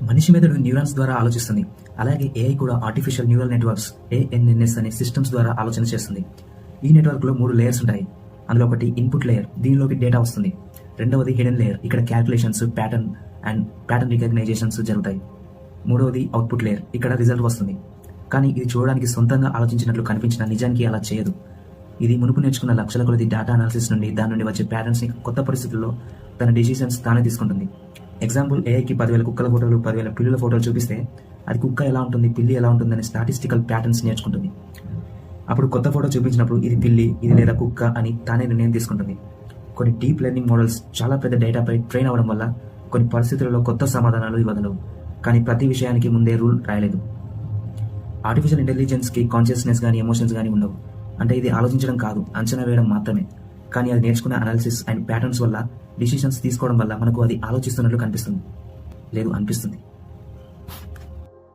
మనిషి మెదడు న్యూరాన్స్ ద్వారా ఆలోచిస్తుంది. అలాగే ఏఐ కూడా ఆర్టిఫిషియల్ న్యూరల్ నెట్వర్క్స్ ANNs అనే సిస్టమ్స్ ద్వారా ఆలోచన చేస్తుంది. ఈ నెట్వర్క్లో 3 లేయర్స్ ఉంటాయి. అందులో ఒకటి ఇన్పుట్ లేయర్, దీనిలోకి డేటా వస్తుంది. రెండవది హిడెన్ లేయర్, ఇక్కడ క్యాల్కులేషన్స్, ప్యాటర్న్ రికగ్నైజేషన్స్ జరుగుతాయి. మూడవది అవుట్పుట్ లేయర్, ఇక్కడ రిజల్ట్ వస్తుంది. కానీ ఇది చూడడానికి సొంతంగా ఆలోచించినట్లు కనిపించిన నిజానికి అలా చేయదు. ఇది మునుపు నేర్చుకున్న లక్షల కొలది డేటా అనాలిసిస్ నుండి దాని నుండి వచ్చే ప్యాటర్న్స్ని కొత్త పరిస్థితుల్లో తన డిసిషన్స్ తానే తీసుకుంటుంది. ఎగ్జాంపుల్, ఏఐకి 10,000 కుక్కల ఫోటోలు, 10,000 పిల్లుల ఫోటోలు చూపిస్తే అది కుక్క ఎలా ఉంటుంది, పిల్లి ఎలా ఉంటుందని స్టాటిస్టికల్ ప్యాటర్న్స్ నేర్చుకుంటుంది. అప్పుడు కొత్త ఫోటో చూపించినప్పుడు ఇది పిల్లి, ఇది లేదా కుక్క అని తానే నిర్ణయం తీసుకుంటుంది. కొన్ని డీప్ లెర్నింగ్ మోడల్స్ చాలా పెద్ద డేటాపై ట్రైన్ అవ్వడం వల్ల కొన్ని పరిస్థితులలో కొత్త సమాధానాలు ఇవ్వగలవు. కానీ ప్రతి విషయానికి ముందే రూల్ రాయలేదు. ఆర్టిఫిషియల్ ఇంటెలిజెన్స్కి కాన్షియస్నెస్ కానీ ఎమోషన్స్ కానీ ఉండవు. అంటే ఇది ఆలోచించడం కాదు, అంచనా వేయడం మాత్రమే. కానీ అది నేర్చుకునే అనాలిసిస్ అండ్ ప్యాటర్న్స్ వల్ల, డిసిషన్స్ తీసుకోవడం వల్ల మనకు అది ఆలోచిస్తున్నట్లు కనిపిస్తుంది, లేదు అనిపిస్తుంది.